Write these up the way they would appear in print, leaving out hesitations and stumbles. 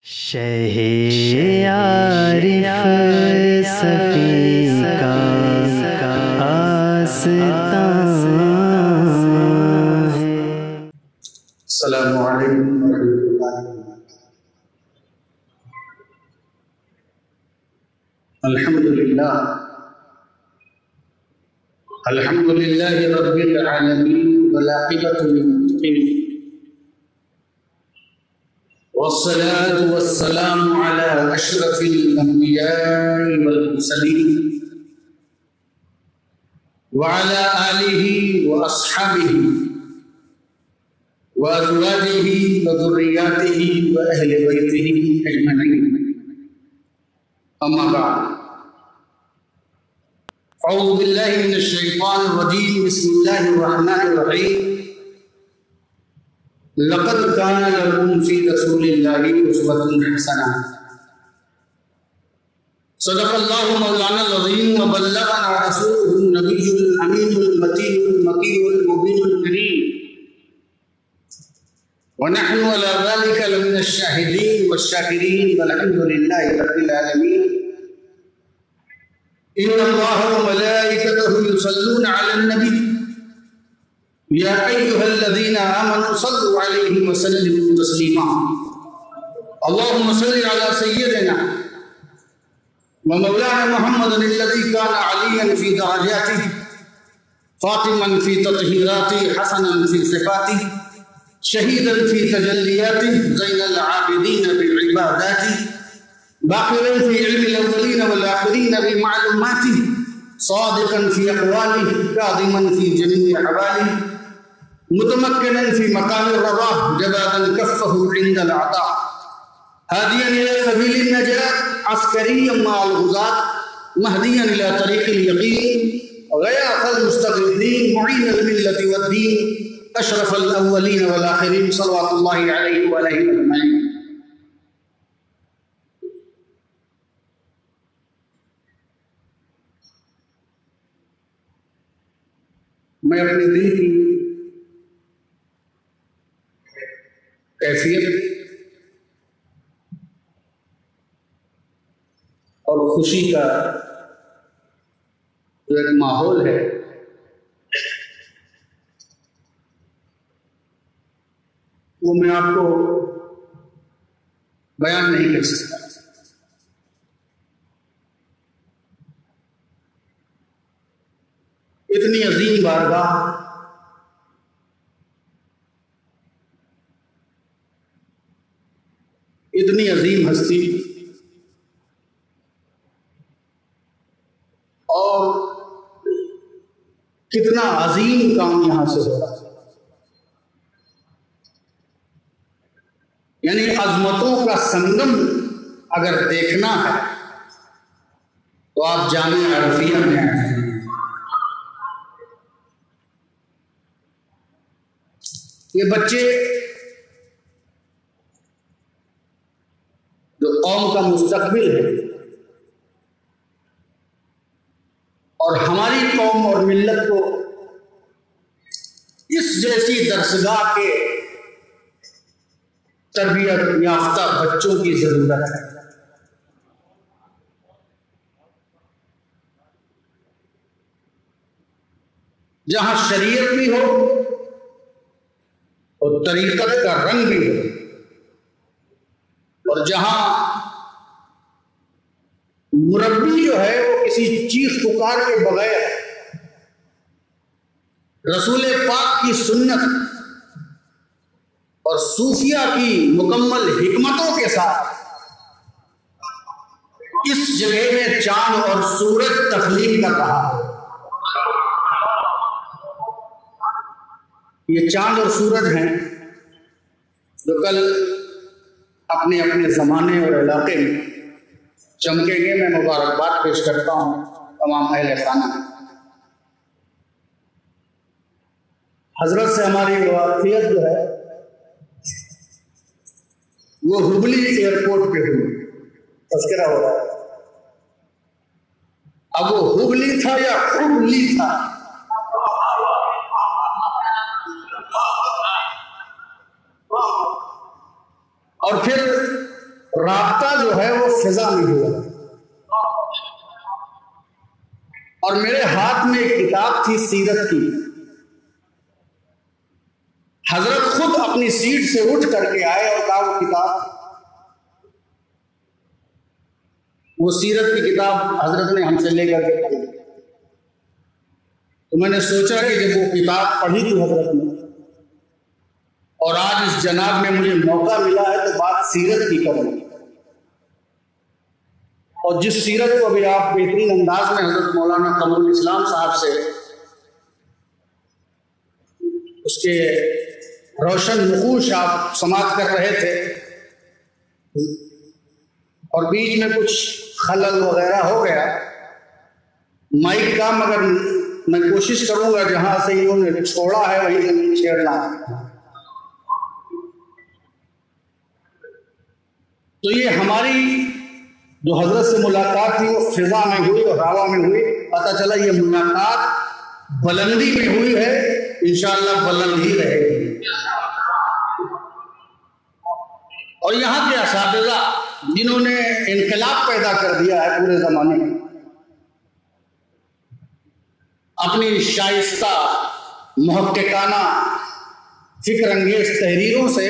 शहे-ए-आरिफ़ सफ़ी का आस्तां है। अस्सलामु अलैकुम वरहमतुल्लाहि वबरकातुहू। अल्हम्दुलिल्लाहि रब्बिल आलमीन वल आक़िबतु लिल मुत्तक़ीन वस्सलातु वस्सलामु अला अशरफिल अंबिया'i वल मुरसलीन व अला आलिहि व अस्हाबिहि व अज़वाजिहि व ज़ुर्रिय्यातिहि व अहलि बैतिहि अजमईन। अम्मा बअद, अऊज़ु बिल्लाहि मिनश शैतानिर रजीम, बिस्मिल्लाहिर रहमानिर रहीम। लक़द कान लकुम फ़ी रसूलिल्लाहि उस्वतुन हसनह। सदक़ल्लाहु मौलाना अज़ीम व बल्लगना रसूलुहुन नबियुल अमीनुल मतीनुल मकीनुल मुबीनुल करीम व नहनु अला ज़ालिका लमिनश शाहिदीन वश्शाकिरीन वल्हम्दुलिल्लाहि रब्बिल आलमीन। इन्नल्लाह व मलाइकतहु युसल्लूना अलन नबी या अय्युहल्लज़ीना आमनू सल्लु अलैहि व सल्लिमू तस्लीमा। अल्लाहुम्मा सल्लि अला सय्यिदिना व मौलाना मुहम्मदिल्लज़ी कान अलिय्यन फ़ी दरजातिही फ़ातिमन फ़ी तत्हीरातिही हसनन फ़ी सिफ़ातिही शहीदन फ़ी तजल्लियातिही ज़ैनल आबिदीन बिल इबादातिही बाक़िरन फ़ी इल्मिल अव्वलीन वल आख़िरीन बि मालूमातिही सादिक़न फ़ी अक़वालिही काज़िमन फ़ी जमीइ अहवालिही मुतमक्किनन फ़ी मक़ामिर रज़ा जवादन कफ़्फ़हु इंदल अता हादियन इला सबीलिन नजात अस्करिय्यन मअल गुज़ात महदियन इला तरीक़िल यक़ीन ग़यासल मुस्तग़ीसीन मुईनल मिल्लति वद्दीन अशरफल अव्वलीन वल आख़िरीन सल्लल्लाहु अलैहि व अलैहि अजमईन। मैं अपने दिल की कैफियत और खुशी का जो एक माहौल है वो मैं आपको बयान नहीं कर सकता। इतनी अजीम बारगाह, इतनी अजीम हस्ती और कितना अजीम काम यहां से हो रहा है। यानी अजमतों का संगम अगर देखना है तो आप जामिया अरफिया में आए। ये बच्चे जो कौम का मुस्तकबिल है और हमारी कौम और मिल्लत को इस जैसी दरसगाह के तरबियत याफ्ता बच्चों की जरूरत है। जहां शरीयत भी हो और तरीक़त का रंग भी हो और जहां मुरब्बी जो है वो किसी चीख पुकार के बगैर रसूल पाक की सुन्नत और सूफिया की मुकम्मल हिकमतों के साथ इस जगह में चांद और सूरज तख्लीक कर रहा है। ये चांद और सूरज हैं जो कल अपने अपने ज़माने और इलाके में चमकेंगे। मैं मुबारकबाद पेश करता हूँ तमाम अहले खाना। हजरत से हमारी वाक़ियत जो है वो हुबली एयरपोर्ट पे हुई, तज़किरा हो रहा है। अब वो हुबली था या हुबली था, और फिर राब्ता जो है वो फिजा में हुआ। और मेरे हाथ में एक किताब थी सीरत की। हजरत खुद अपनी सीट से उठ करके आए और कहा वो किताब, वो सीरत की किताब हजरत ने हमसे लेकर के पढ़ी। तो मैंने सोचा कि जब वो किताब पढ़ी थी हजरत ने और आज इस जनाब में मुझे मौका मिला है तो बात सीरत की करूं। और जिस सीरत को अभी आप बेहतरीन अंदाज में हजरत मौलाना कमरुल इस्लाम साहब से उसके रोशन नकूश आप समाप्त कर रहे थे और बीच में कुछ खलल वगैरह हो गया माइक का, मगर मैं कोशिश करूंगा जहां से इन्होंने छोड़ा है वहीं से छेड़ना। तो ये हमारी जो हजरत से मुलाकात थी वो फिजा में हुई और हवा में हुई। पता चला ये मुलाकात बुलंदी में हुई है, इंशाअल्लाह बुलंद ही रहेगी। और यहाँ के असातिज़ा जिन्होंने इनकलाब पैदा कर दिया है पूरे जमाने में, अपनी शाइस्ता मुहक्किकाना फिक्र अंगेज तहरीरों से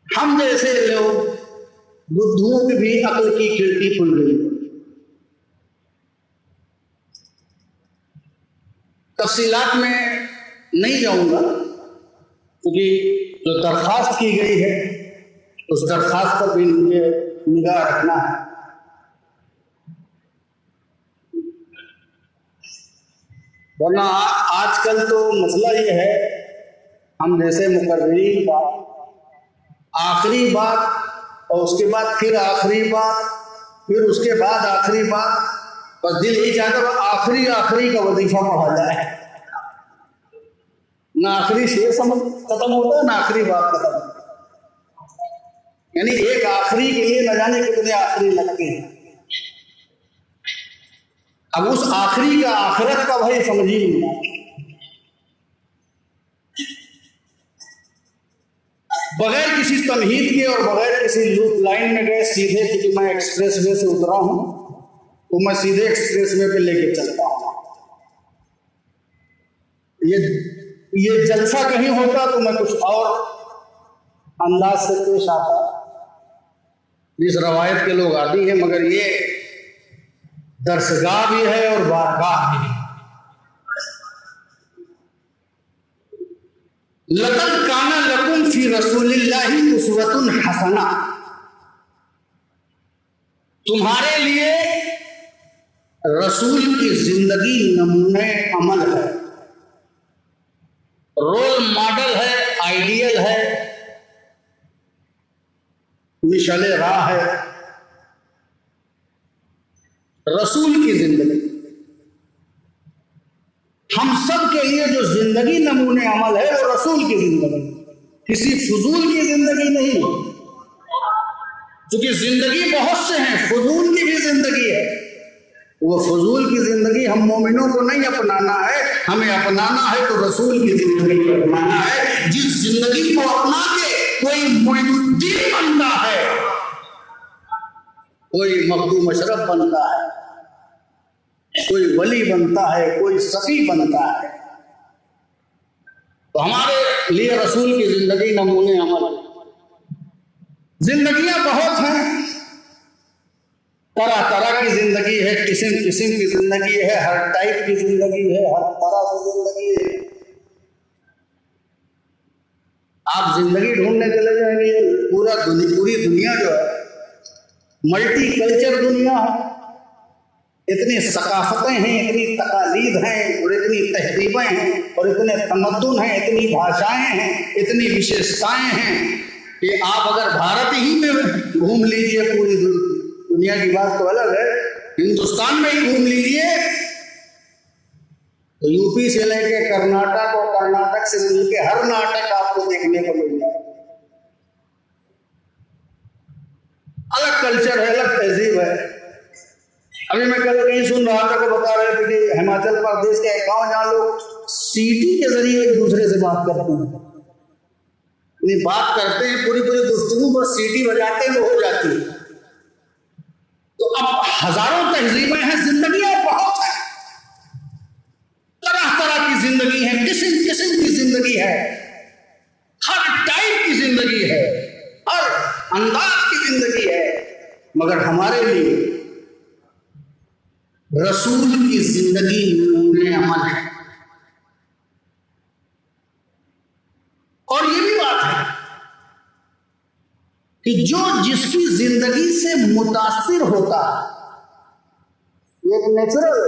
हम जैसे लोग बुद्धुओं की भी अक्ल की खिड़की खुल गई। तफसीलात में नहीं जाऊंगा क्योंकि जो दरख्वास्त की गई है उस दरख्वास्त पर भी मुझे निगाह रखना है। वरना आजकल तो मसला ये है, हम जैसे मुकर्रीन का आखिरी बात और उसके बाद फिर आखिरी बात फिर उसके बाद आखिरी बात, बस दिल यही चाहता है आखिरी आखिरी का वजीफा पढ़ा जाए। ना आखिरी शेर समझ खत्म होता है ना आखिरी बात खत्म होता है। यानी एक आखिरी के लिए न जाने कितने आखिरी लगते हैं। अब उस आखिरी का आखिरत का भाई समझिए नहीं। बगैर किसी तमहीद के और बगैर किसी लूप लाइन में गए सीधे, क्योंकि मैं एक्सप्रेस वे से उतरा हूं तो मैं सीधे एक्सप्रेस वे पे लेके चलता हूं। ये जलसा कहीं होता तो मैं कुछ और अंदाज से पेश आता, जिस रवायत के लोग आदि हैं, मगर ये दरसगाह भी है और बारगाह भी है। लक़द काना लकुम फी रसूलिल्लाहि उस्वतुन हसना, तुम्हारे लिए रसूल की जिंदगी नमूने अमल है, रोल मॉडल है, आइडियल है, मिसाले राह है। रसूल की जिंदगी हम सब के लिए जो जिंदगी नमूने अमल है वो रसूल की जिंदगी, किसी फजूल की जिंदगी नहीं। क्योंकि जिंदगी बहुत से हैं, फजूल की भी जिंदगी है। वो फजूल की जिंदगी हम मोमिनों को नहीं अपनाना है, हमें अपनाना है तो रसूल की जिंदगी को अपनाना है। जिस जिंदगी को अपना के कोई मोइनुद्दीन बनता है, कोई मखदूम अशरफ बनता है, कोई वली बनता है, कोई सफी बनता है, तो हमारे लिए रसूल की जिंदगी नमूने अमल। जिंदगियां बहुत हैं, तरह तरह की जिंदगी है, किस्म किस्म की जिंदगी है, हर टाइप की जिंदगी है, हर तरह की जिंदगी है। आप जिंदगी ढूंढने चले जाएंगे, पूरी दुनिया जो है मल्टी कल्चर दुनिया है। इतनी सकाफतें हैं, इतनी तकालीद हैं और इतनी तहजीबें हैं और इतने तमद्दुन हैं, इतनी भाषाएं हैं, इतनी विशेषताएं हैं कि आप अगर भारत ही में घूम लीजिए, पूरी दुनिया की बात तो अलग है, हिंदुस्तान में ही घूम लीजिए तो यूपी से लेके कर्नाटक और कर्नाटक से लेके हर नाटक आपको देखने को मिल जाए। अलग कल्चर है, अलग तहजीब है। अभी मैं कल कहीं सुन रहा था, को बता रहे थे कि हिमाचल प्रदेश के गांव जहां लोग सीटी के जरिए एक दूसरे से बात करते हैं। बात करते हैं पूरी पूरी गुफ्तगू बस सीटी बजाते हैं वो हो जाती है। तो अब हजारों तहजीबें हैं, जिंदगियां बहुत है, तरह तरह की जिंदगी है, किस्म किस्म की जिंदगी है, हर टाइप की जिंदगी है, हर अंदाज की जिंदगी है। मगर हमारे लिए रसूल की जिंदगी नूरे अमल है। और ये भी बात है कि जो जिसकी जिंदगी से मुतासिर होता है, ये एक नेचुरल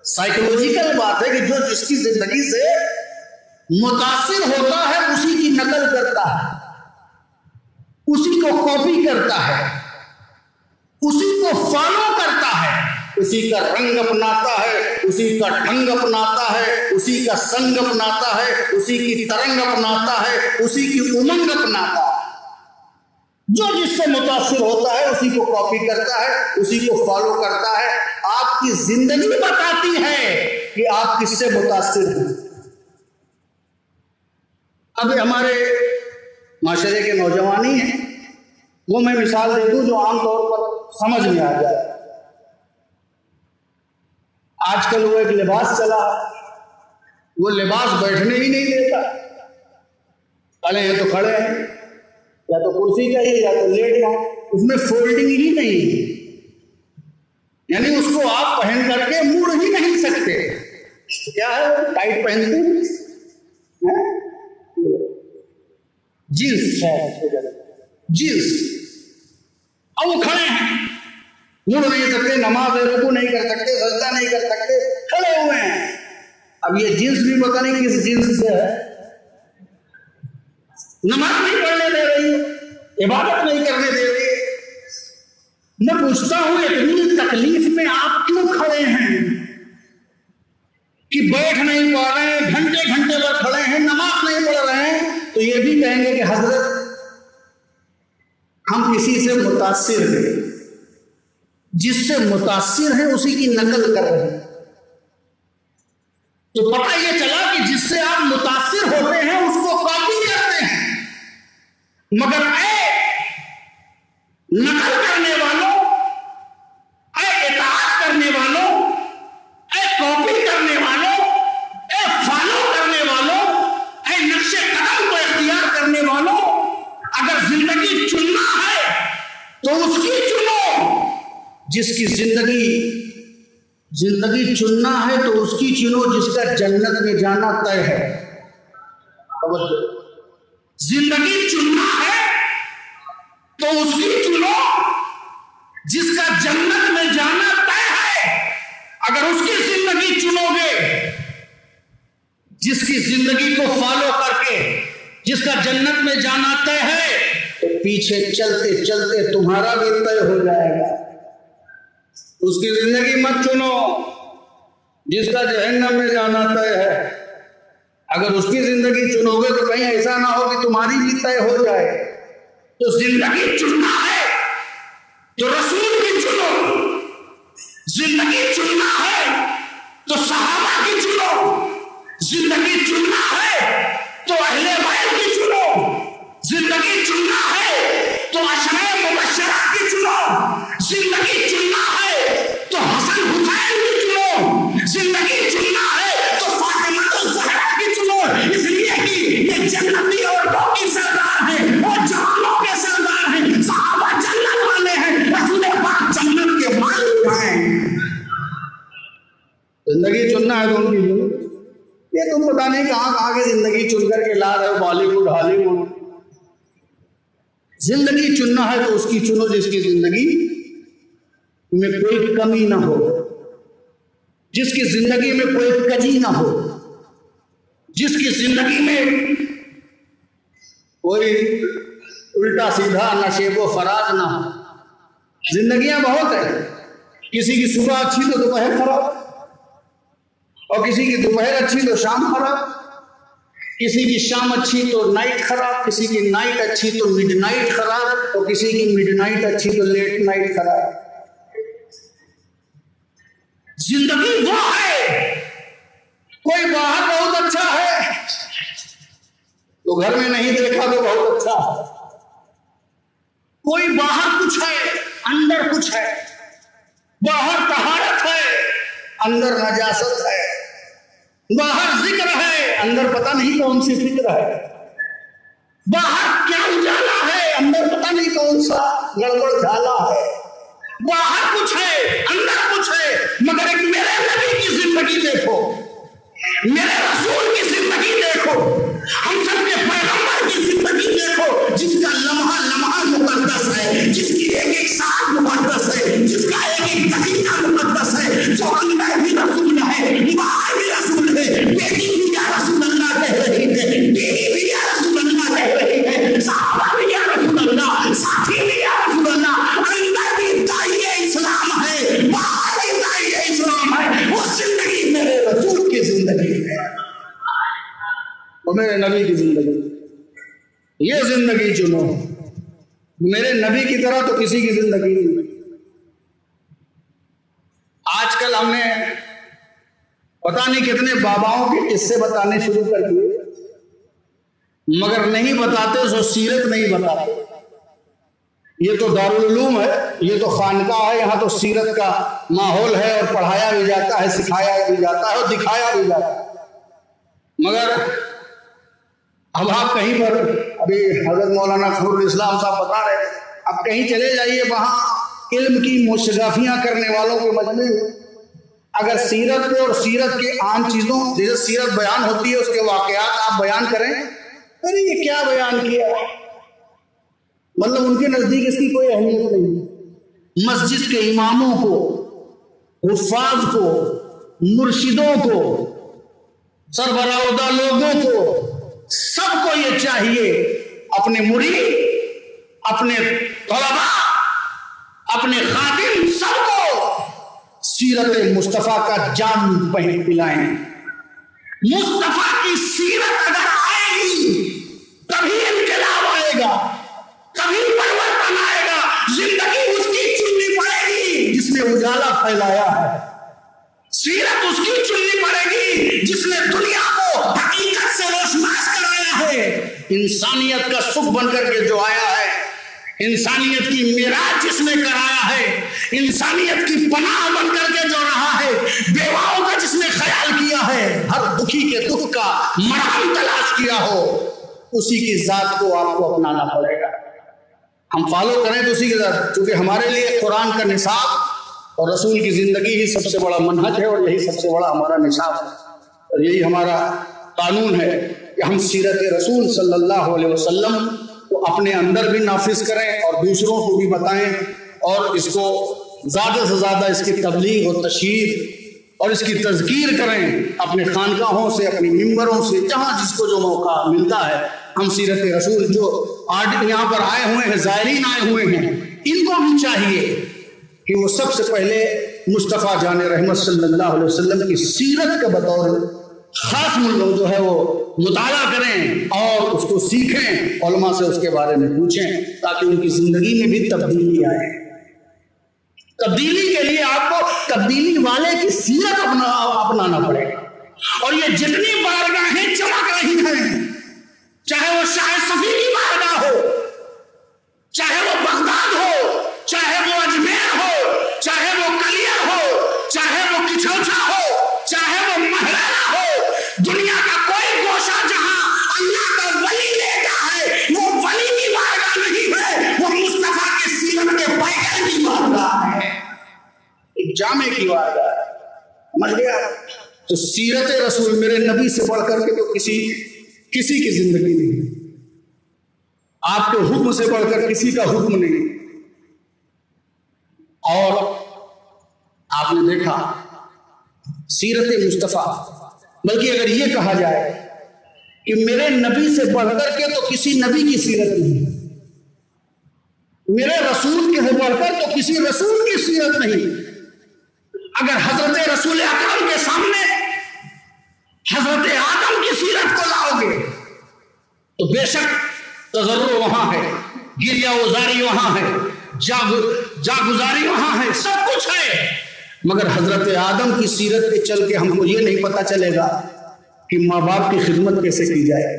साइकोलॉजिकल बात है कि जो जिसकी जिंदगी से मुतासिर होता है उसी की नकल करता है, उसी को कॉपी करता है, उसी को फॉलो करता है, उसी का रंग अपनाता है, उसी का ढंग अपनाता है, उसी का संग अपनाता है, उसी की तरंग अपनाता है, उसी की उमंग अपनाता है। जो जिससे मुतासिर होता है उसी को कॉपी करता है, उसी को फॉलो करता है। आपकी जिंदगी बताती है कि आप किससे मुतासिर हैं। अब हमारे माशरे के नौजवान ही हैं, वो मैं मिसाल दे दूं जो आमतौर पर समझ में आ जाए। आजकल वो एक लिबास चला, वो लिबास बैठने ही नहीं देता, खड़े हैं तो खड़े हैं, या तो कुर्सी चाहिए या तो लेट जाओ, उसमें फोल्डिंग ही नहीं है, यानी उसको आप पहन करके मुड़ ही नहीं सकते। क्या है, टाइट पहनते हैं, जींस है, जींस, अब वो खड़े हैं, मुड़ नहीं सकते, नमाज रुकू नहीं कर सकते, सजदा नहीं कर सकते, खड़े हुए हैं। अब ये जींस भी पता नहीं किस जींस से है, नमाज नहीं पढ़ने दे रही, इबादत नहीं करने दे रही। मैं पूछता हूं इतनी तकलीफ में आप क्यों खड़े हैं कि बैठ नहीं पा रहे हैं, घंटे घंटे भर खड़े हैं, नमाज नहीं पढ़ रहे हैं, तो ये भी कहेंगे कि हजरत हम किसी से मुतासिर हैं, जिससे मुतासिर हैं उसी की नकल कर रहे हैं। तो पता ये चला कि जिससे आप मुतासिर होते हैं उसको कॉपी करते हैं। मगर नकल करने वालों, इताअत करने वालों, कॉपी करने वालों, फॉलो करने वालों, नक्शे कदम को इख्तियार करने वालों, अगर जिंदगी चुनना है तो उसकी चुनो। जिसकी जिंदगी चुनना है तो उसकी चुनो जिसका जन्नत में जाना तय है। जिंदगी चुनना है तो उसकी चुनो जिसका जन्नत में जाना तय है। अगर उसकी जिंदगी चुनोगे, जिसकी जिंदगी को फॉलो करके जिसका जन्नत में जाना तय है, तो पीछे चलते चलते तुम्हारा भी तय हो जाएगा। उसकी जिंदगी मत चुनो जिसका जहन्नम में जाना तय है। अगर उसकी जिंदगी चुनोगे तो कहीं ऐसा ना हो कि तुम्हारी भी तय हो जाए। तो जिंदगी चुनना है तो रसूल की चुनो, जिंदगी चुनना है तो सहाबा की चुनो, जिंदगी चुनना है तो अहले बैत की चुनो, जिंदगी चुनना है तो अशरे मुबश्शरा की चुनो, जिंदगी चुनना है तो हसन हुसैन की चुनो, जिंदगी चुनना है तो फातिमा ज़हरा की चुनो। इसलिए कि ये जन्नती औरतों की सरदार है और जवानों के सरदार हैं, सहाबा जन्नत वाले हैं, रसूल पाक जन्नत के मालिक हैं। जिंदगी चुनना है तो उनकी चुनो। ये तुम पता नहीं कहां कहां की जिंदगी चुन करके ला रहे हो, बॉलीवुड हॉलीवुड। जिंदगी चुनना है तो उसकी चुनो जिसकी जिंदगी में कोई कमी ना हो, जिसकी जिंदगी में कोई कजी ना हो, जिसकी जिंदगी में कोई उल्टा सीधा नशेबो फराज ना हो। जिंदगियां बहुत है, किसी की सुबह अच्छी तो दोपहर खराब, और किसी की दोपहर अच्छी तो शाम खराब, किसी की शाम अच्छी तो नाइट खराब, किसी की नाइट अच्छी तो मिडनाइट खराब, और किसी की मिडनाइट अच्छी तो लेट नाइट खराब। जिंदगी वो है, कोई बाहर बहुत अच्छा है तो घर में नहीं देखा तो बहुत अच्छा। कोई बाहर कुछ है अंदर कुछ है, बाहर तहारत है अंदर नजासत है, बाहर जिक्र है अंदर पता नहीं कौन सी फिक्र है, बाहर क्या उजाला है अंदर पता नहीं कौन सा गड़बड़ झाला है। बाहर कुछ है अंदर कुछ है, मगर एक मेरे नबी की जिंदगी देखो, मेरे रसूल की जिंदगी देखो, हम सबके पैगंबर की जिंदगी देखो, जिसका लम्हा लम्हा मुकद्दस है, जिसकी एक एक सांस मुकद्दस है, जिसका एक एक दकीका मुकद्दस है, जो अंदर भी रसूल है बाहर भी रसूल है। बेटी भी या रसूल अल्लाह कह रही है, बीवी भी या रसूल अल्लाह कह रही है, साहबा भी या रसूल अल्लाह, साथी भी या रसूल अल्लाह। अंदर भी दाइए इस्लाम है, बाहर भी दाइए इस्लाम है। वो जिंदगी मेरे रसूल की जिंदगी है और मेरे नबी की जिंदगी। ये जिंदगी चुनो, मेरे नबी की तरह तो किसी की जिंदगी नहीं। आजकल हमने पता नहीं कितने बाबाओं के किस्से बताने शुरू कर दिए, मगर नहीं बताते सो सीरत नहीं बताते। ये तो दारुल उलूम है, ये तो खानका है, यहाँ तो सीरत का माहौल है और पढ़ाया भी जाता है, सिखाया भी जाता है और दिखाया भी जाता है। मगर अब आप कहीं पर, अभी हजरत मौलाना फखरुल इस्लाम साहब बता रहे, अब कहीं चले जाइए, वहां इल्म की मुशगाफियां करने वालों के मजमे, अगर सीरत पे और सीरत के आम चीजों, जैसे सीरत बयान होती है उसके वाकयात आप बयान करें, अरे ये क्या बयान किया, मतलब उनके नजदीक इसकी कोई अहमियत नहीं। मस्जिद के इमामों को, हुफ्फाज को, मुर्शिदों को, सरबराहदा लोगों को, सबको ये चाहिए अपने मुरीद, अपने तलबा, अपने खादिम, सबको सीरत मुस्तफा का जाम पिलाएं। मुस्तफा की सीरत अगर आएगी तभी इनकलाब आएगा, तभी परिवर्तन आएगा। जिंदगी उसकी चुननी पड़ेगी जिसने उजाला फैलाया है, सीरत उसकी चुननी पड़ेगी जिसने दुनिया को हकीकत से रोशनास कराया है। इंसानियत का सुख बनकर के जो आया है, इंसानियत की मिराज जिसने कराया है, इंसानियत की पनाह बनकर के जो रहा है, बेवाओं का जिसने ख्याल किया है, हर दुखी के दुख का मरहम तलाश किया हो, उसी की जात को आपको अपनाना पड़ेगा। हम फॉलो करें तो उसी की जात, क्योंकि हमारे लिए कुरान का निसाब और रसूल की जिंदगी ही सबसे बड़ा मनहज है और यही सबसे बड़ा हमारा निसाब है और यही हमारा कानून है कि हम सीरत रसूल सल्लल्लाहु अलैहि वसल्लम को अपने अंदर भी नाफिज करें और दूसरों को भी बताएं और इसको ज़्यादा से ज़्यादा इसकी तबलीग और तशहीर और इसकी तज़कीर करें अपने खानकाहों से, अपनी मिंबरों से, जहाँ जिसको जो मौका मिलता है। हम सीरत रसूल जो आज यहाँ पर आए हुए हैं, ज़ायरीन आए हुए हैं, इनको भी चाहिए कि वो सबसे पहले मुस्तफ़ा जाने रहमत सल्लल्लाहु अलैहि वसल्लम की सीरत के बतौर खास लोग जो है वो मुताला करें और उसको सीखें, उलमा से उसके बारे में पूछें, ताकि उनकी जिंदगी में भी तब्दीली आए। तब्दीली के लिए आपको तब्दीली वाले की सीरत अपनाना पड़ेगा। और ये जितनी बारगाहें चमक रही हैं, चाहे वो शाह सफी की बारगाह हो, चाहे वो बगदाद हो, चाहे वो अजमेर हो, चाहे वो कलियर हो, चाहे वो किछौछा हो, चाहे वो महराना हो, दुनिया का कोई गोशा जहां अल्लाह का वली लेता है, वो वली की बारगाह नहीं है, वो मुस्तफा के सीरत के पैकर की बारगाह है, एक जामे की बारगाह है। समझ गया? तो सीरत रसूल मेरे नबी से बढ़कर के तो किसी की जिंदगी नहीं, आपके हुक्म से बढ़कर किसी का हुक्म नहीं। और आपने देखा सीरत मुस्तफा, बल्कि अगर ये कहा जाए कि मेरे नबी से बढ़कर के तो किसी नबी की सीरत नहीं, मेरे रसूल के से बढ़कर तो किसी रसूल की सीरत नहीं। अगर हजरत रसूल अकरम के सामने हजरत आदम की सीरत को लाओगे तो बेशक तजर्रो वहां है, गिरिया उजारी वहां है, जागुजारी वहां है, सब कुछ है, मगर हजरत आदम की सीरत पे चल के हमको ये नहीं पता चलेगा कि माँ बाप की खिदमत कैसे की जाए,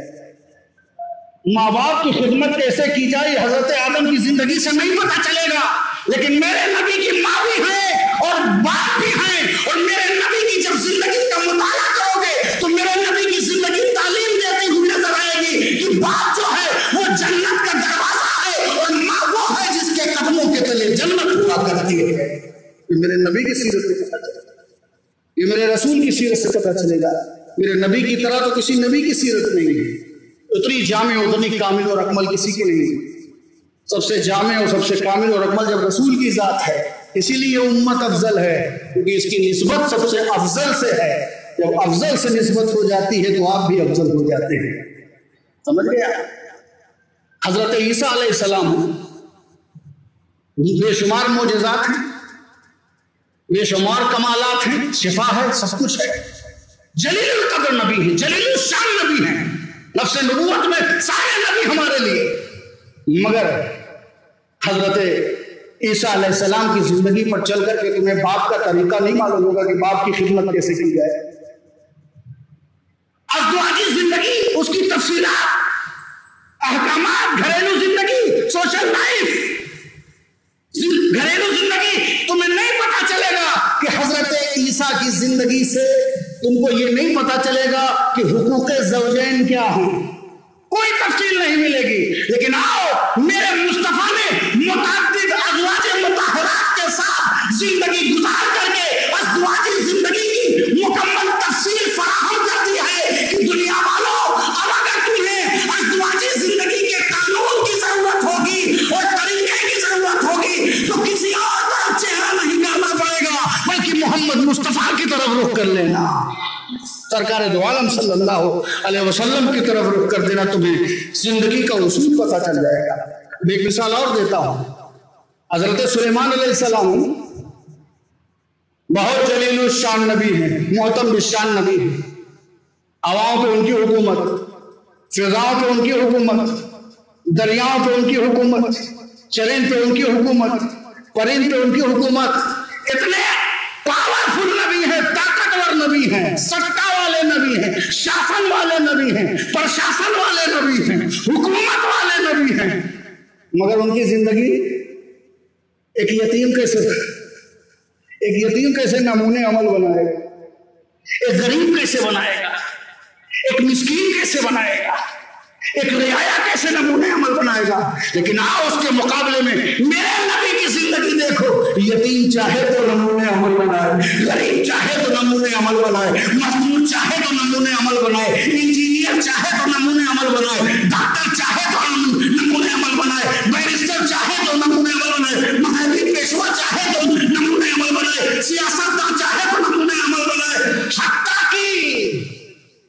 माँ बाप की खिदमत कैसे की जाए हजरत आदम की जिंदगी से नहीं पता चलेगा, लेकिन मेरे नबी की माँ भी है और बाप भी है, और मेरे नबी की जब जिंदगी का मुताला करोगे तो मेरे नबी की जिंदगी तालीम देती हुई नजर आएगी कि बाप जो है वो जन्नत का दरवाजा है और माँ वो है जिसके कदमों के तले जन्नत हुआ करती है। ये मेरे नबी की सीरत से पता चलेगा, ये मेरे रसूल की सीरत से पता चलेगा। मेरे नबी की तरह तो किसी नबी की सीरत नहीं है, उतनी जामे उतनी कामिल और अकमल किसी की नहीं है। सबसे जामे और सबसे कामिल और अकमल जब रसूल की जात है, इसीलिए उम्मत अफजल है, क्योंकि इसकी निस्बत सबसे अफजल से है। जब अफजल से निस्बत हो जाती है तो आप भी अफजल हो जाते हैं। समझ गया? हजरत ईसा अलैहिस्सलाम बेशुमार मोजज़ात हैं, बेशुमार कमालात हैं, शिफा है, सब कुछ है। जलीलुल कद्र नबी है, जलीलुल शान नबी है, नफ्स नबूवत में सारे नबी हमारे लिए। मगर हजरत ईसा अलैहिस्सलाम की जिंदगी पर चल करके तुम्हें बाप का तरीका नहीं मालूम होगा कि बाप की खिदमत कैसे की जाए। अज़वाजी जिंदगी, उसकी तफसीलात, अहकामात, घरेलू जिंदगी, सोशल लाइफ, घरेलू जिंदगी तुम्हें नहीं पता चलेगा कि हजरत ईसा की जिंदगी से तुमको ये नहीं पता चलेगा कि हुकूक़े ज़ौजैन क्या हैं, कोई तफसील नहीं मिलेगी। लेकिन आओ, मेरे मुस्तफा ने मुतअद्दिद अज़वाज मुतहहरात के साथ जिंदगी गुजार करके अज़वाजी जिंदगी की मुकम्मल तफसील फराहम कर दी है कि दुनिया वालों, अब अगर तुम्हें अज़वाजी जिंदगी के कानून की जरूरत होगी और तरीके की जरूरत होगी तो किसी और तरफ चेहरा नहीं करना पड़ेगा, बल्कि मोहम्मद मुस्तफा की तरफ रुख कर लेना, सरकार दो आलम सल्लल्लाहु अलैहि वसल्लम की तरफ रुख कर देना, तुम्हें जिंदगी का उसूल पता चल जाएगा। एक मिसाल और देता हूं, हजरत सुलेमान अलैहिस्सलाम बहुत जलीलुल शान नबी हैं, मोहतम बिशान नबी हैं। हवाओं पे उनकी हुकूमत, फिजाओं पे उनकी हुकूमत, दरियाओं पे उनकी हुकूमत, चरिंद पे उनकी हुकूमत, परिंद पे उनकी हुकूमत। इतने पावरफुल नबी हैं, ताकतवर नबी हैं, सत्ता वाले नबी हैं, शासन वाले नबी हैं, प्रशासन वाले नबी हैं, हुकूमत वाले नबी हैं। मगर उनकी जिंदगी एक यतीम कैसे नमूने अमल बनाएगा, एक गरीब कैसे बनाएगा, एक मिस्कीन कैसे बनाएगा, एक रियाया कैसे नमूने अमल बनाएगा। लेकिन आओ उसके मुकाबले में मेरे नबी की जिंदगी देखो, यतीम चाहे तो नमूने अमल बनाए, गरीब चाहे तो नमूने अमल बनाए, मजदूर चाहे तो नमूने अमल बनाए, इंजीनियर चाहे तो नमूने अमल बनाए, डॉक्टर चाहे तो नमूने अमल बनाए, बैरिस्टर चाहे तो नमूने अमल बनाए, महली पेशवा चाहे तो नमूने अमल बनाए, सियासतदान चाहे तो नमूने अमल बनाए। हत्ता की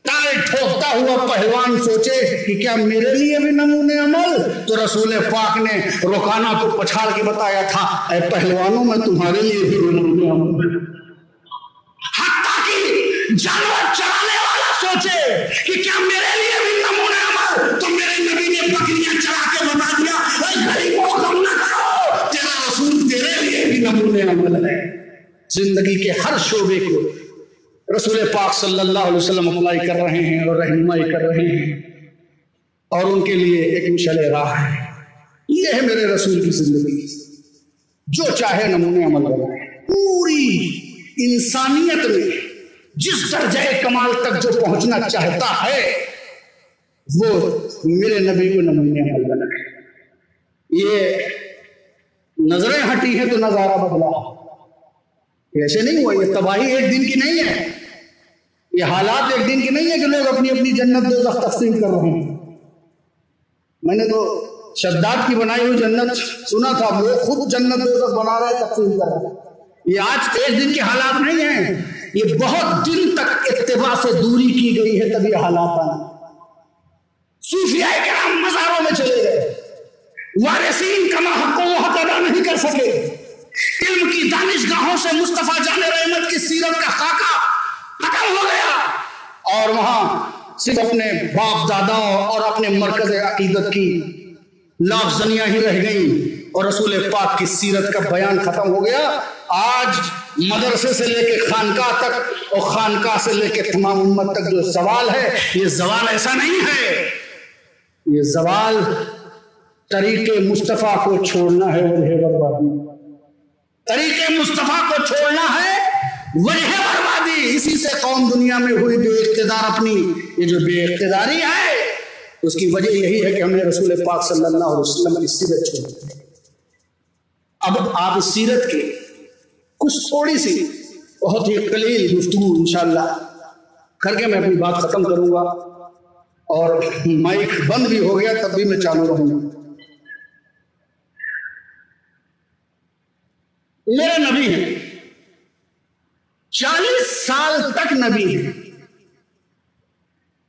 टाल ठोकता हुआ पहलवान सोचे कि क्या मेरे लिए भी नमूने अमल, तो रसूल पाक ने रुकाना को पछाड़ के बताया था, ऐ पहलवानों में तुम्हारे लिए भी नमूने अमल। हत्ता की जानवर चराने वाला सोचे कि क्या मेरे लिए भी नमूने अमल, तो मेरे नबी ने बकरियां चरा के बता दिया, ऐ गरीबों कम ना करो, तेरा रसूल तेरे लिए भी नमूने अमल है। जिंदगी के हर शोबे को रसूल पाक सल्लल्लाहु अलैहि वसल्लम अप्लाई कर रहे हैं और रहनुमाई कर रहे हैं, और उनके लिए एक मिशल राह है। ये है मेरे रसूल की जिंदगी, जो चाहे नमूने अमल बनाए। पूरी इंसानियत में जिस दर्जे कमाल तक जो पहुंचना चाहता है वो मेरे नबी को नमूने अमल बनाए। ये नजरें हटी है तो नजारा बदला, ऐसे नहीं हुआ। ये तबाही एक दिन की नहीं है, ये हालात एक दिन की नहीं है कि लोग अपनी अपनी जन्नत दोज़ख तकसीम कर रहे हैं। मैंने तो शद्दाद की बनाई हुई जन्नत सुना था, लोग खुद जन्नत दोज़ख बना रहे, तकसीम कर रहे हैं। ये आज एक दिन के हालात नहीं है, ये बहुत दिन तक इत्तिबा से दूरी की गई है, तभी हालात आए। सूफियाए किराम मज़ारों में चले गए, वारिसीन कमा हक़्क़ो वो हक़ अदा नहीं कर सके। इल्म की दानिशगाहों से मुस्तफा जाने रहमत की सीरत का खाका खत्म हो गया, और वहां सिर्फ अपने बाप दादा और अपने मरकज अकीदत की लाफजनियां ही रह गई, और रसूल पाक की सीरत का बयान खत्म हो गया। आज मदरसे से लेके खानकाह तक और खानकाह से लेके तमाम उम्मत तक जो सवाल है, ये सवाल ऐसा नहीं है ये जवाल तरीके मुस्तफ़ा को छोड़ना है वजह बर्बादी, तरीके मुस्तफ़ा को छोड़ना है वजह बर्बादी। इसी से कौम दुनिया में हुई बेइख्तिदार। अपनी ये जो बेइख्तिदारी है उसकी वजह यही है कि हमने रसूल पाक सल्लल्लाहु अलैहि वसल्लम की सीरत छोड़ी। अब आप इस सीरत की कुछ थोड़ी सी बहुत ही कलील गुफ्तगू इंशाअल्लाह करके मैं अपनी बात खत्म करूंगा, और माइक बंद भी हो गया तब भी मैं चालू रहूंगा। मेरे नबी हैं, 40 साल तक नबी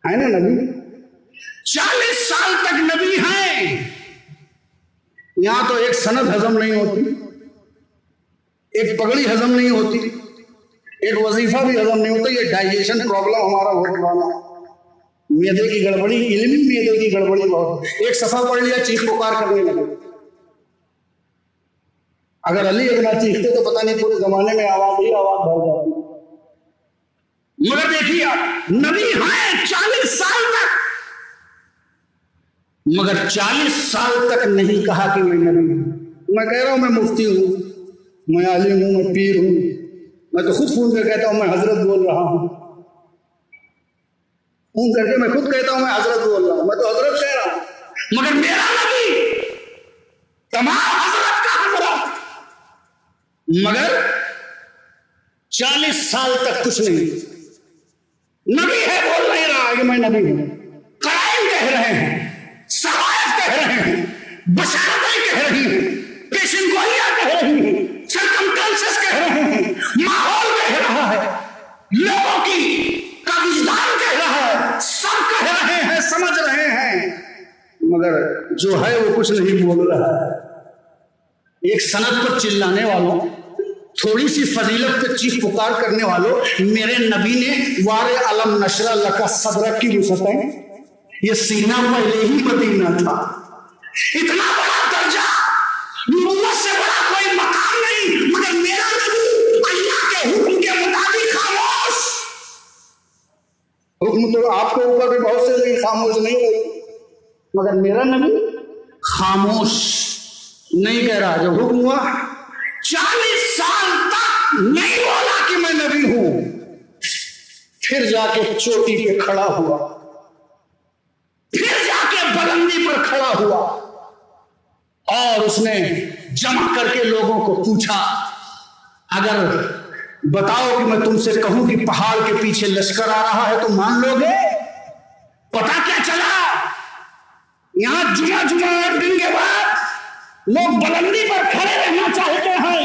है ना नबी, 40 साल तक नबी हैं। यहां तो एक सनद हजम नहीं होती, एक पगड़ी हजम नहीं होती, एक वजीफा भी हजम नहीं होता। ये डाइजेशन प्रॉब्लम हमारा बहुत पुराना, मैदे की गड़बड़ी, इल्मी मैदे की गड़बड़ी बहुत। एक सफा पढ़ लिया चीख पुकार करने लगे। अगर अली इतना चीखते तो पता नहीं पूरे जमाने में आवाज ही आवाज भर जाती। मगर देखिए आप नबी हैं 40 साल तक, मगर 40 साल तक नहीं कहा कि मैं नबी हूं। मैं कह रहा हूं मैं मुफ्ती हूं, मैं आलिम हूं, मैं पीर हूं। मैं तो खुद फोन करके कहता हूं मैं हजरत बोल रहा हूं, फोन करके मैं खुद कहता हूं मैं हजरत बोल रहा हूं, मैं तो हजरत कह रहा हूं। मगर मेरा नबी तमाम हजरत का हजरत, मगर 40 साल तक कुछ नहीं। नबी है बोल नहीं रहा कि मैं नबी हूं, कराइम कह रहे हैं, सहायत कह रहे हैं, बशारतें कह रही हैं, पेशिनगोइयां कह रही हैं, सरकमस्टेंसेस कह रहे हैं, माहौल कह रहा है, लोगों की का विजदान कह रहा है, सब कह रहे हैं, समझ रहे हैं, मगर जो है वो कुछ नहीं बोल रहा है। एक सनद पर चिल्लाने वालों, थोड़ी सी फजीलत पे चीख पुकार करने वालों, मेरे नबी ने वारे अलम नशरा लका सदरक की वुसअतें, ये सीना पहले ही मदीना था। इतना बड़ा दर्जा, नबूवत से बड़ा कोई मकाम नहीं, मगर मेरा नबी अल्लाह के हुक्म के मुताबिक खामोश। हुक्म तो आपके ऊपर भी बहुत से लोग खामोश नहीं रहे, मगर मेरा नबी खामोश नहीं कह रहा। जब हुक्म हुआ 40 साल तक नहीं बोला कि मैं नबी हूं, फिर जाके चोटी पे खड़ा हुआ, फिर जाके बुलंदी पर खड़ा हुआ, और उसने जमा करके लोगों को पूछा, अगर बताओ कि मैं तुमसे कहूं कि पहाड़ के पीछे लश्कर आ रहा है तो मान लोगे? पता क्या चला, यहां जुमा जुमा 8 दिन के बाद लोग बुलंदी पर खड़े रहना चाहते हैं,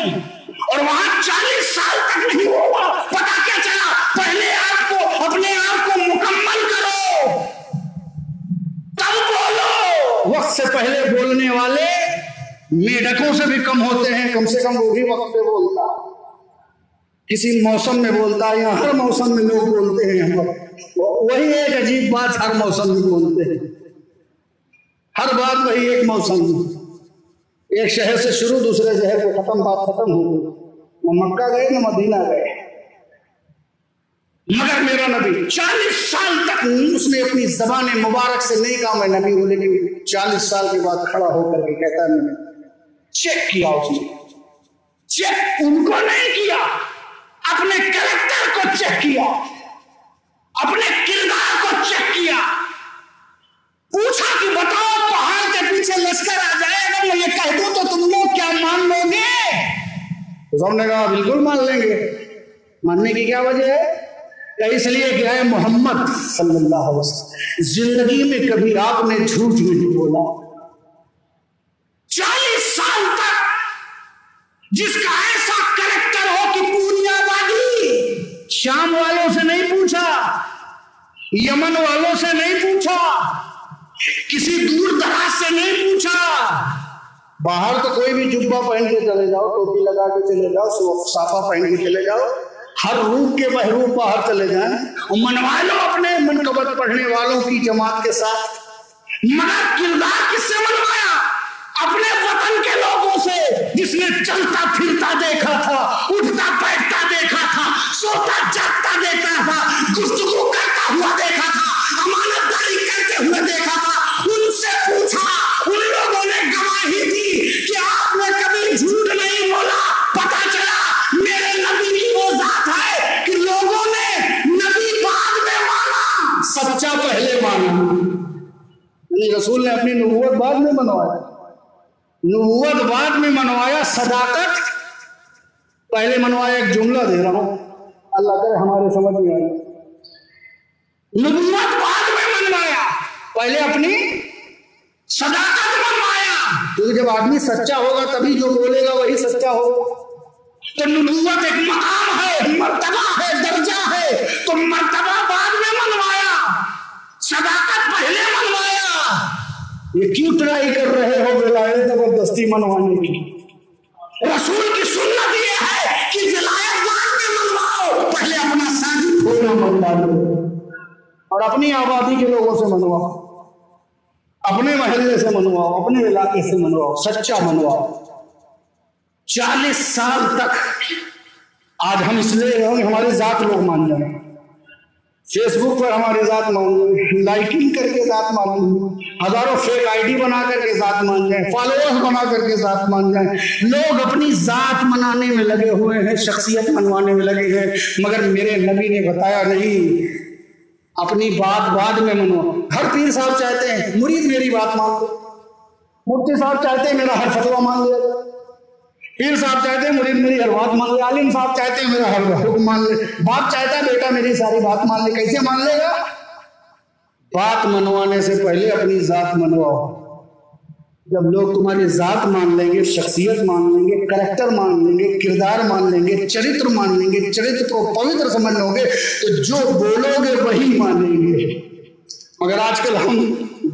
और वहां 40 साल तक नहीं बोला। पता क्या चला, पहले आपको अपने आप को मुकम्मल करो तब बोलो। वक्त से पहले बोलने वाले मेढकों से भी कम होते हैं, कम से कम वो भी वक्त पे बोलता, किसी मौसम में बोलता, या हर मौसम में लोग बोलते हैं। वही एक अजीब बात, हर मौसम में बोलते हैं, हर बात वही एक मौसम में, एक शहर से शुरू दूसरे शहर पे खत्म, बात खत्म हो गई। न मक्का गए न मदीना गए। मगर मेरा नबी 40 साल तक उसने अपनी जबान मुबारक से नहीं कहा मैं नबी हूं, लेकिन 40 साल के बाद खड़ा होकर के कहता है मैंने चेक किया। उसने चेक उनको नहीं किया, अपने कैरेक्टर को चेक किया, अपने किरदार को चेक किया। पूछा कि बताओ पहाड़ के पीछे लश्कर आ जाए, अगर मैं ये कह दूं तो तुम लोग क्या मान लोगे? तो सबने कहा बिल्कुल मान लेंगे। मानने की क्या वजह है? इसलिए क्या है, मोहम्मद सल्लल्लाहु अलैहि वसल्लम जिंदगी में कभी आपने झूठ नहीं बोला। 40 साल तक जिसका ऐसा कैरेक्टर हो कि पूरी आबादी, शाम वालों से नहीं पूछा, यमन वालों से नहीं पूछा, किसी दूर दराज से नहीं पूछा। बाहर तो कोई भी जुब्बा पहन के चले जाओ, टोपी लगा के चले जाओ, साफा पहन के चले जाओ, हर रूप के बहरूप बाहर चले जाएं और मनवा लो अपने मनकबत पढ़ने वालों की जमात के साथ। मगर किरदार किससे मनवाया? अपने वतन के लोगों से, जिसने चलता फिरता देखा था, उठता बैठता देखा था, सोता जागता देखा था, गुफ्तगू करता हुआ देखा था, अमानतदारी करते हुए देखा था, उनसे रसूल ने अपनी नबूवत बाद में मनवाया, नबूवत बाद में मनवाया, सदाकत पहले मनवाया। एक जुमला दे रहा हूं, अल्लाह करे हमारे समझ में आए। नबूवत बाद में मनवाया, पहले अपनी सदाकत मनवाया। क्योंकि जब आदमी सच्चा होगा तभी जो बोलेगा वही सच्चा होगा। तो नबूवत एक मकाम है, मर्तबा है, दर्जा है, तो मर्तबा बाद में मनवाया, सदाकत पहले मनवाया। ये क्यों ट्राई कर रहे हो विलायत जबरदस्ती मनवाने की? रसूल की सुन्नत ये है कि विलायत बाद में मनवाओ, पहले अपना साजिद होना मनवा लो और अपनी आबादी के लोगों से मनवाओ, अपने महल्ले से मनवाओ, अपने इलाके से मनवाओ, सच्चा मनवाओ। 40 साल तक आज हम इसलिए हमारी जात लोग मान जाए, फेसबुक पर हमारी जात मान जाए, लाइकिंग करके जात मान जाए, हजारों फेक आईडी बना करके जात मान जाए, फॉलोअर्स बना करके जात मान जाए। लोग अपनी जात मनाने में लगे हुए हैं, शख्सियत मनवाने में लगे हैं, मगर मेरे नबी ने बताया नहीं, अपनी बात बाद में मनो। हर पीर साहब चाहते हैं मुरीद मेरी बात मान लो, मुफ्ती साहब चाहते हैं मेरा हर फतवा मान लिया, पीर साहब चाहते हैं मुरीद मेरी हर बात मान ले, आलिम साहब चाहते हैं मेरा हर हुक्म मान ले, बाप चाहता है बेटा मेरी सारी बात मान ले। कैसे मान लेगा? बात मनवाने से पहले अपनी जात मनवाओ। जब लोग तुम्हारी जात मान लेंगे, शख्सियत मान लेंगे, करैक्टर मान लेंगे, किरदार मान लेंगे, चरित्र मान लेंगे, चरित्र को पवित्र समझ लोगे, तो जो बोलोगे वही मानेंगे। मगर आजकल हम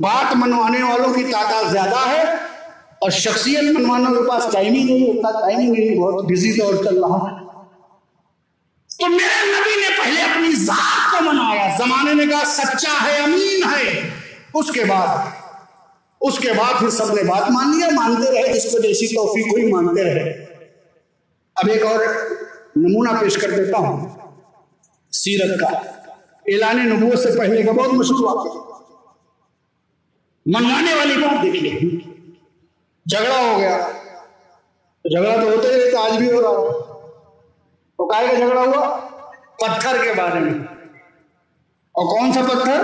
बात मनवाने वालों की तादाद ज्यादा है और शख्सियत मनवाने के पास टाइम ही नहीं होता, टाइम ही नहीं, बहुत बिजी दौर चल रहा है। तो मेरे नबी ने पहले अपनी जात को मनवाया, जमाने ने कहा सच्चा है, अमीन है, उसके बाद फिर सबने बात मान लिया, मानते रहे, जिसको जैसी तौफीक हुई मानते रहे। अब एक और नमूना पेश कर देता हूं सीरत का। ऐलान नबूवत से पहले का बहुत मशहूर वाक़या, मनवाने वाली बात देखिए। झगड़ा हो गया, झगड़ा तो होता ही रहता, आज भी हो रहा है। तो काहे का झगड़ा हुआ? पत्थर के बारे में। और कौन सा पत्थर?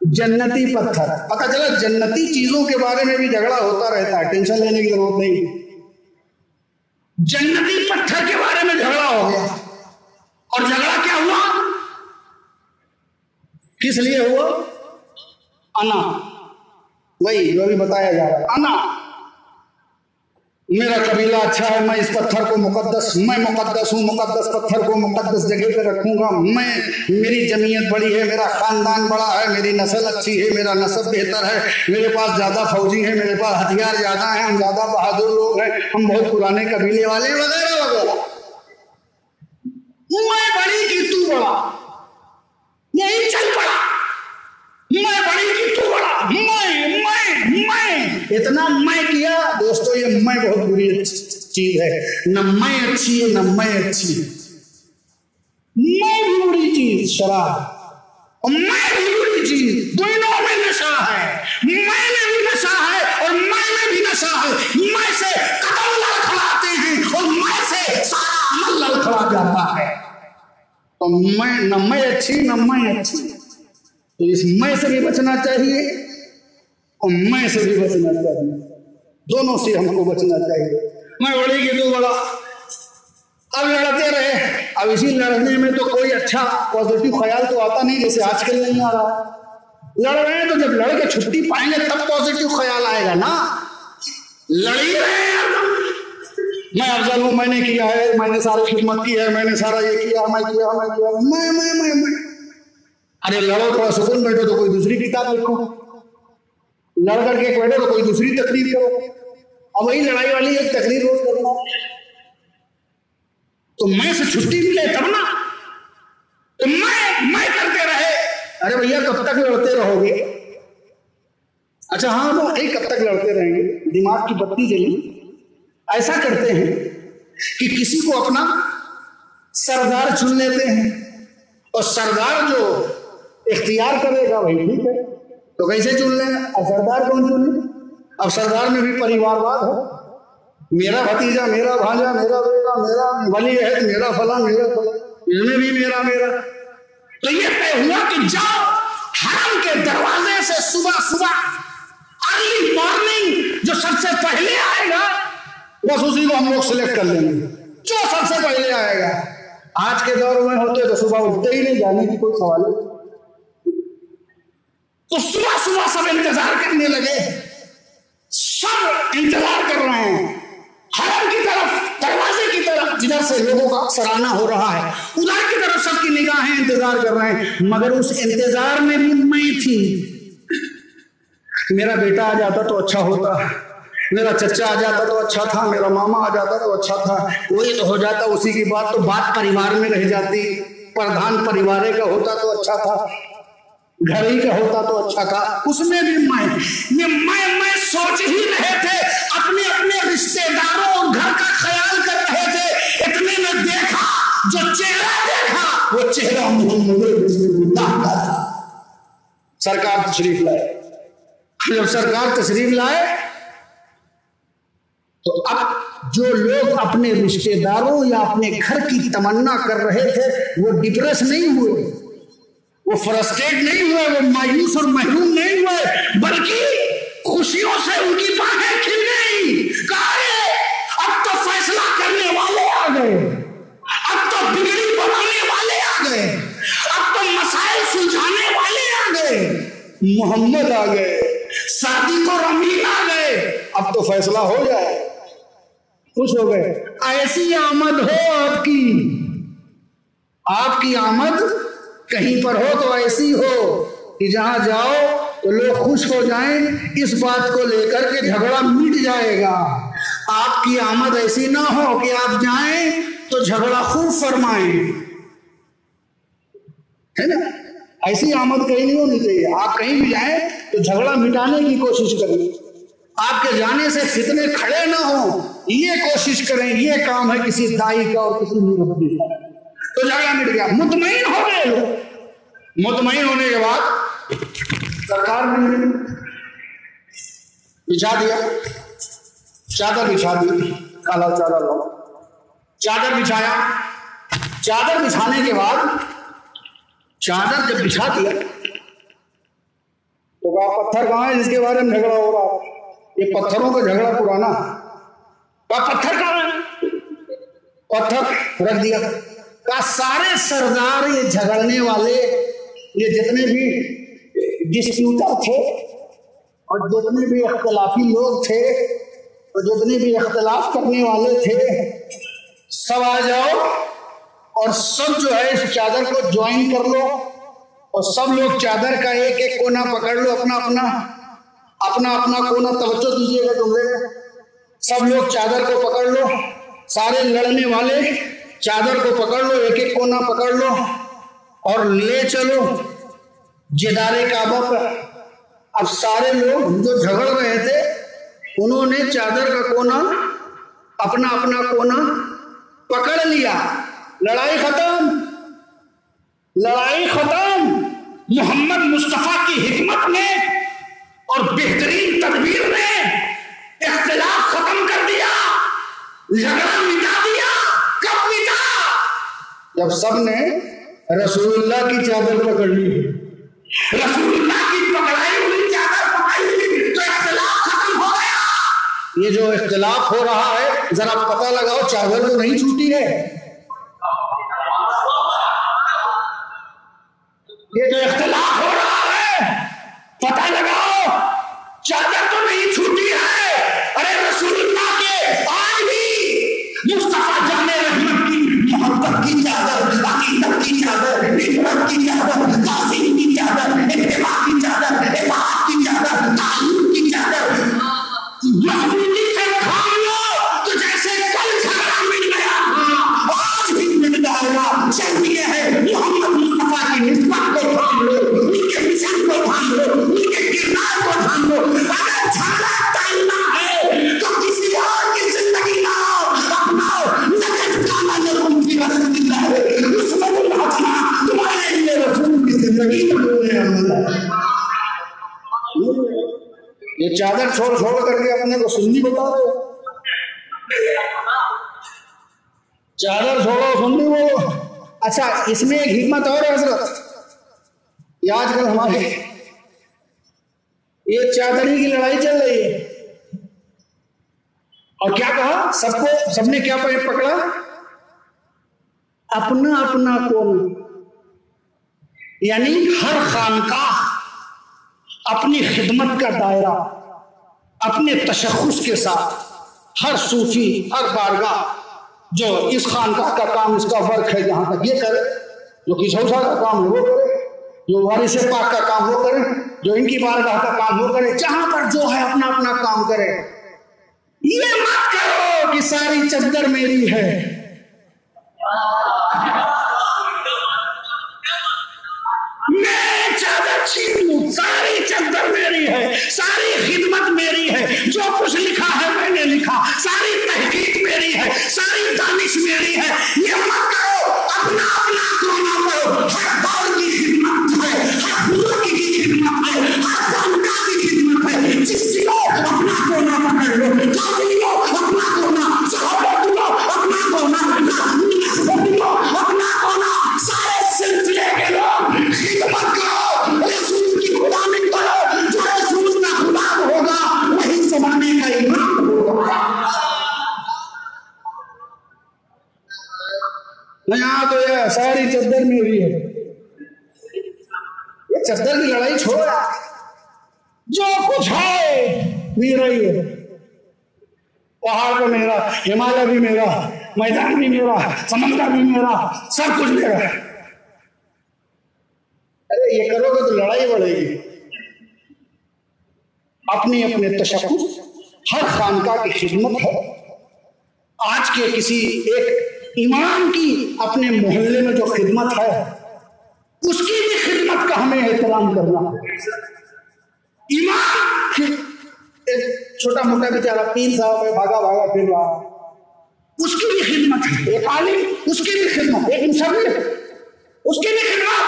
जन्नती पत्थर। पता चला जन्नती चीजों के बारे में भी झगड़ा होता रहता है, टेंशन लेने की जरूरत नहीं। जन्नती पत्थर के बारे में झगड़ा हो गया। और झगड़ा क्या हुआ? किस लिए हुआ? अना, वही जो भी बताया जा रहा है, अना, मेरा कबीला अच्छा है, मैं इस पत्थर को मुकद्दस, मैं मुकद्दस हूँ, मुकद्दस पत्थर को मुकद्दस जगह पे रखूंगा, मेरी जमीयत बड़ी है, मेरा खानदान बड़ा है, मेरी नस्ल अच्छी है, मेरा नस्ब बेहतर है, मेरे पास ज्यादा फौजी है, मेरे पास हथियार ज्यादा है, हम ज्यादा बहादुर लोग हैं, हम बहुत पुराने कबीले वाले, वगैरह वगैरह। मैं बड़ी कि तू बड़ा, यही चल पड़ा, मैं बड़ी कि तू बड़ा, मैं इतना मैं किया। दोस्तों ये मैं बहुत बुरी चीज है, न मैं अच्छी है न मैं अच्छी है। मैं भी बुरी चीज शराब, और मैं भी बुरी चीज, दोनों में नशा है। मैंने भी नशा है और मैंने भी नशा है। मैं से कदम लड़खड़ाते हैं और मैं से सारा अमल लड़खड़ा जाता है। तो मैं न मैं अच्छी न मैं अच्छी, तो इस मैं से भी बचना चाहिए और मैं से भी बचना चाहिए, दोनों से हमको बचना चाहिए। मैं बड़ी कि तू बड़ा, अब लड़ते रहे। अब इसी लड़ने में तो कोई अच्छा पॉजिटिव ख्याल तो आता नहीं, जैसे आजकल नहीं आ रहा है। लड़ रहे हैं तो जब लड़ के छुट्टी पाएंगे तब पॉजिटिव ख्याल आएगा ना। लड़ ही रहे हैं, मैं अफजल हूं, मैंने किया है, मैंने सारी खिदमत की है, मैंने सारा ये किया, मैं अरे लड़ो, थोड़ा सुकून बैठो तो कोई दूसरी किताब लिखो, लड़ करके बैठो तो कोई दूसरी तकरीर करो। और वही लड़ाई वाली एक तकरीर रोज करना, तो मैं से छुट्टी मिले तब ना। तो मैं करते रहे। अरे भैया कब तक लड़ते रहोगे? अच्छा हाँ, तो एक कब तक लड़ते रहेंगे? दिमाग की बत्ती जली। ऐसा करते हैं कि किसी को अपना सरदार चुन लेते हैं और सरदार जो इख्तियार करेगा वही ठीक है। तो कैसे चुन लें? अब सरदार कौन चुने? अब सरदार में भी परिवारवाद है, मेरा भतीजा, मेरा भांजा, मेरा बेटा, मेरा वली है, मेरा फला, मेरा फला, इसमें भी मेरा। तो ये तय हुआ कि जाओ हरम के दरवाजे से सुबह सुबह अर्ली मॉर्निंग जो सबसे पहले आएगा बस उसी को हम लोग सिलेक्ट कर लेंगे, जो सबसे पहले आएगा। आज के दौर में होते तो सुबह उठते ही नहीं, जाने की कोई सवाल नहीं। तो सुबह सुबह सब इंतजार करने लगे, सब इंतजार कर रहे हैं हरम की तरफ, दरवाजे की तरफ, जिधर से लोगों का सराहना हो रहा है, उधर की तरफ सबकी निगाहें इंतजार कर रहे हैं। मगर उस इंतजार में भी मैं थी। मेरा बेटा आ जाता तो अच्छा होता, मेरा चचा आ जाता तो अच्छा था, मेरा मामा आ जाता तो अच्छा था, वही तो हो जाता उसी की बात, तो बात परिवार में रह जाती, प्रधान परिवार का होता तो अच्छा था, घर ही का होता तो अच्छा था। उसमें भी मैं सोच ही रहे थे, अपने अपने रिश्तेदारों और घर का ख्याल कर रहे थे। इतने में देखा, जो चेहरा देखा वो चेहरा मोहम्मद का था। सरकार तशरीफ लाए। जब सरकार तशरीफ लाए तो अब जो लोग अपने रिश्तेदारों या अपने घर की तमन्ना कर रहे थे वो डिप्रेस नहीं हुए, वो फ्रस्ट्रेट नहीं हुए, वो मायूस और महरूम नहीं हुए, बल्कि खुशियों से उनकी बाहें खिल गई। अब तो फैसला करने वाले आ गए, अब तो बिगड़ी बनाने वाले आ गए, अब तो मसाइल सुलझाने वाले आ गए, मोहम्मद आ गए, शादी को रमीन आ गए, अब तो फैसला हो जाए। खुश हो गए। ऐसी आमद हो आपकी आमद कहीं पर हो तो ऐसी हो कि जहां जाओ तो लोग खुश हो जाएं, इस बात को लेकर के झगड़ा मिट जाएगा। आपकी आमद ऐसी ना हो कि आप जाएं तो झगड़ा खूब फरमाएं, है ना? ऐसी आमद कहीं नहीं होनी चाहिए। आप कहीं भी जाएं तो झगड़ा मिटाने की कोशिश करें, आपके जाने से फितने खड़े ना हो, ये कोशिश करें। ये काम है किसी दाई का और किसी मुरब्बी का। तो झगड़ा मिट गया, मुतमईन हो गए लोग। मुतमईन होने के बाद सरकार ने बिछा दिया, चादर बिछा दी, काला चादर लो, चादर बिछाया। चादर बिछाने के बाद चादर जब बिछा दिया तो कहा पत्थर कहां है जिसके बारे में झगड़ा हो रहा है? ये पत्थरों का झगड़ा पुराना। पत्थर कहां है? पत्थर रख दिया। का सारे सरदार, ये झगड़ने वाले, ये जितने भी डिस्प्यूटर थे और जितने भी इख्तिलाफी लोग थे और जितने भी इख्तिलाफ करने वाले थे, सब आ जाओ और सब जो है इस चादर को ज्वाइन कर लो और सब लोग चादर का एक एक कोना पकड़ लो, अपना अपना कोना। तवज्जो दीजिएगा जुमले। सब लोग चादर को पकड़ लो, सारे लड़ने वाले चादर को पकड़ लो, एक एक कोना पकड़ लो और ले चलो जिदारे काबा पर। अब सारे लोग जो झगड़ रहे थे उन्होंने चादर का कोना, अपना कोना पकड़ लिया। लड़ाई खत्म। मोहम्मद मुस्तफा की हिकमत ने और बेहतरीन तदबीर ने इख्तिलाफ खत्म कर दिया, झगड़ा मिटा दिया। कब मिटा? जब सबने रसूलुल्लाह की चादर पकड़ ली, रसूलुल्लाह की पकड़ाई हुई चादर पकड़ ली तो इख्तिलाफ खत्म हो गया। ये जो इख्तिलाफ हो रहा है जरा पता लगाओ, चादर तो नहीं छूटी है। ये जो इख्तिलाफ हो रहा है पता लगाओ, चादर तो नहीं छूटी है। अरे रसूलुल्लाह के आज भी मुस्तफा जाने रहमत की मोहब्बत की चादर, अकीदत की चादर, हिकमत की चादर, तासीम की चादर, इत्तिबा की चादर, इताअत की चादर, ताल्लुक की चादर मजबूती से थाम लो तो जैसे कल झगड़ा मिल गया था आज भी मिल जाएगा। चाहिए है मोहम्मद मुस्तफा की निस्बत को थाम लो, उनके मिशन को थाम लो, उनके किरदार को थाम लो। अगर झगड़ा टालना है तो किसी और की जिंदगी लाओ, अपनाओ। नजर का नजर उनकी रसूलुल्लाह है, उसमें अपना तुम्हारे लिए रसूल की जिंदगी ये चादर छोड़ करके अपने को सुन्नी बता रहे हो। चादर छोड़ो सुन्नी बोलो। अच्छा, इसमें एक हिकमत और है हजरत। ये आजकल ये चादरी की लड़ाई चल रही है। और क्या कहा, सबने क्या पकड़ा, अपना अपना कोना। यानी हर खानकाह अपनी खिदमत का दायरा अपने तशख़्ख़ुस के साथ, हर सूफी, हर बारगाह जो इस खानकाह का काम, इसका वर्क है, जहां तक ये करे, जो किशौसा का काम है वो करे, जो वारिस पाक का काम वो करे, जो इनकी बारगाह का काम वो करे, जहां पर जो है अपना अपना काम करे। ये मत करो कि सारी चद्दर मेरी है। मैं चादर छीन लूं, सारी चद्दर मेरी है, सारी खिदमत मेरी है, जो कुछ लिखा है मैंने लिखा, सारी तहकीक मेरी है, सारी दानिश मेरी है। ये मत करो, अपना अपना कोना करो। हर दौर की खिदमत है, हर बुजुर्ग की खिदमत है, हर खानका की खिदमत है। चिश्तियों अपना कोना पकड़ लो, कादिरियों अपना कोना, सहाबा अपना कोना, नक्शबंदियों अपना कोना, सारे सिलसिले के लोग खिदमत करो, रसूल की गुलामी करो। जो रसूल का गुलाम होगा वही जमाने का इमाम होगा। यहाँ तो यह सारी चद्दर मेरी है। ये चद्दर की लड़ाई छोड़ा, जो कुछ है मेरा ही है। पहाड़ भी मेरा, हिमालय भी मेरा, मैदान भी मेरा, समंदर भी मेरा, सब कुछ मेरा है। अरे ये करोगे तो लड़ाई बढ़ेगी। अपनी अपने तशख़्ख़ुस, हर खानका की खिदमत है। आज के किसी एक इमाम की अपने मोहल्ले में जो खिदमत है, उसकी भी खिदमत का हमें एहतराम करना है। इमाम एक छोटा मोटा बेचारा 3 साल में भागा फिर रहा, उसकी भी खिदमत है। एक आलिम, उसकी भी खिदमत, एक मुसव्विर, उसकी भी खिदमत।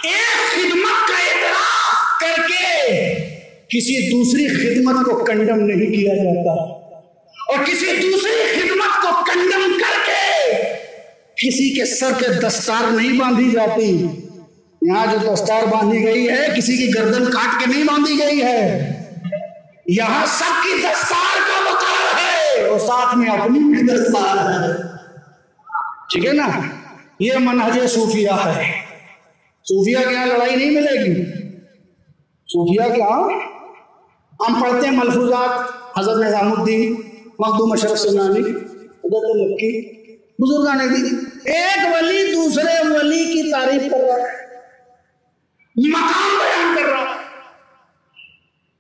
एक खिदमत का एतराफ करके किसी दूसरी खिदमत को कंडम नहीं किया जाता, और किसी दूसरी खिदमत को कंडम करके किसी के सर पे दस्तार नहीं बांधी जाती। यहाँ जो दस्तार बांधी गई है, किसी की गर्दन काट के नहीं बांधी गई है। यहाँ सबकी दस्तार का वकार है और साथ में अपनी भी दस्तार है। ठीक है ना? ये मनहज सूफिया है। सूफिया के यहाँ लड़ाई नहीं मिलेगी। सूफिया के यहाँ हम पढ़ते हैं मलफूजात हजरत निजामुद्दीन मखदूम अशरफ सुनानी, हजरत मक्की, बुजुर्गान दी। एक वली दूसरे वली की तारीफ कर रहा है, मकाम बयान कर रहा है।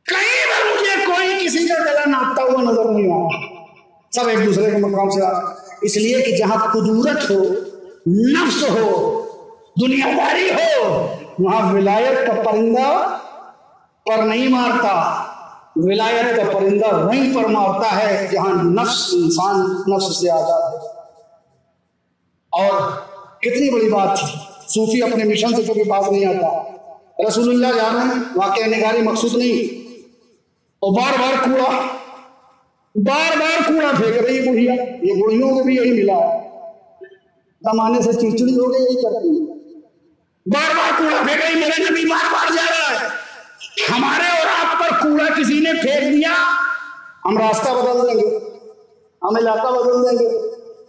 कहीं पर मुझे कोई किसी का गला नापता हुआ नजर नहीं आया। सब एक दूसरे के मकाम से आ, इसलिए कि जहां कुदूरत हो, नफ्स हो, दुनियादारी हो, वहां विलायत का परिंदा पर नहीं मारता। विलायत का परिंदा वहीं पर मारता है जहां नफ्स, इंसान नफ्स से आजाद है। और कितनी बड़ी बात थी, सूफी अपने मिशन से कभी बात नहीं आता। रसूलुल्लाह जा रहे हैं, वाकई निगारी मकसूद नहीं, और बार बार कूड़ा फेंक रही है बुढ़िया। ये बुढ़ियों को भी यही मिला है, जमाने से चिड़चिड़ी हो गई, यही करती है। बार बार कूड़ा फेंक रही, मेरा नबी बार बार जा रहा है। हमारे और आप पर कूड़ा किसी ने फेंक दिया, हम रास्ता बदल देंगे, हम इलाका बदल देंगे,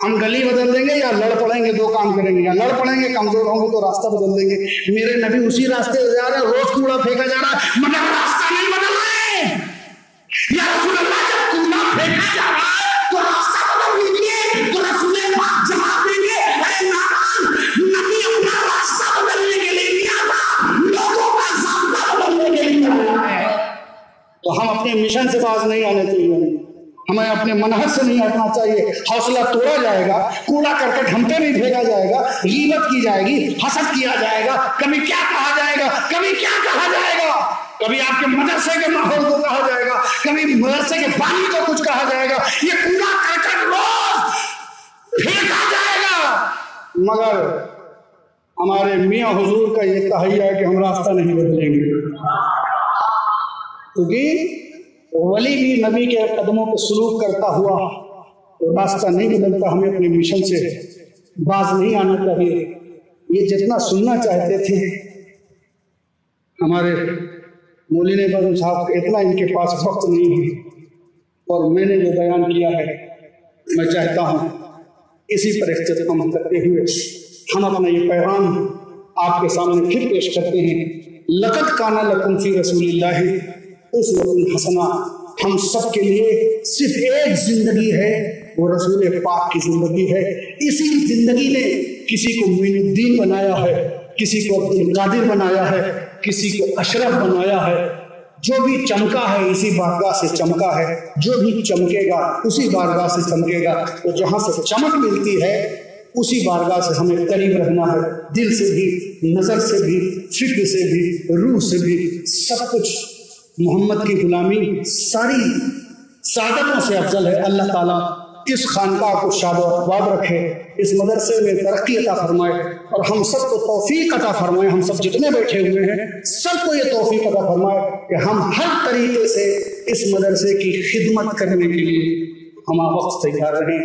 हम गली बदल देंगे, या लड़ पड़ेंगे। 2 काम करेंगे, या लड़ पड़ेंगे, कमजोर होंगे तो रास्ता बदल देंगे। मेरे नबी उसी रास्ते से जा रहे हैं, रोज कूड़ा फेंका जा रहा है, मगर रास्ता नहीं बदल रहे। या रसूलुल्लाह जब कूड़ा फेंका जा रहा है तो रास्ता बदल लीजिए, तो रसूल पाक जवाब देंगे, अरे नादान, नबी अपना रास्ता बदलने के लिए नहीं आता, लोगों का ज़ाब्ता बदलने के लिए आया है। तो हम अपने मिशन से बाज नहीं आने चाहिए, हमें अपने मनहज से नहीं हटना चाहिए। हौसला तोड़ा जाएगा, कूड़ा करकट हम पे भी फेंका जाएगा, गीबत की जाएगी, हसद किया जाएगा, कभी क्या कहा जाएगा, कभी क्या कहा जाएगा, कभी आपके मदरसे के माहौल को कहा जाएगा, कभी मदरसे के पानी को कुछ कहा जाएगा। ये कूड़ा करकट रोज फेंका जाएगा, मगर हमारे मियाँ हुजूर का ये तहैया है कि हम रास्ता नहीं बदलेंगे, क्योंकि वली भी नबी के कदमों पर सलूक करता हुआ तो रास्ता नहीं बदलता। हमें अपने मिशन से बाज नहीं आना चाहिए। ये जितना सुनना चाहते थे हमारे मौलाना बदर साहब का इतना इनके पास वक्त नहीं है, और मैंने जो बयान किया है मैं चाहता हूँ इसी पर इख्तिताम करते हुए हम अपना ये पैगाम आपके सामने फिर पेश करते हैं। लक़द काना लकुम फी रसूलिल्लाहि उस्वतुन हसना। हम सब के लिए सिर्फ एक जिंदगी है, वो रसूल पाक की जिंदगी है। इसी जिंदगी ने किसी को मोइनुद्दीन बनाया है, किसी को अब्दुल कादिर बनाया है, किसी को अशरफ बनाया है। जो भी चमका है इसी बारगाह से चमका है, जो भी चमकेगा उसी बारगाह से चमकेगा। तो जहाँ से चमक मिलती है उसी बारगाह से हमें करीब रहना है, दिल से भी, नज़र से भी, फिक्र से भी, रूह से भी, सब कुछ। मोहम्मद की गुलामी सारी सादतों से अफजल है। अल्लाह ताला इस खानकाह को शाबाद रखे, इस मदरसे में तरक्की अता फरमाए, और हम सबको तौफीक अता फरमाए। हम सब जितने बैठे हुए हैं सबको ये तौफीक अता फरमाए कि हम हर तरीके से इस मदरसे की खिदमत करने के लिए हम वक्त तैयार रहें।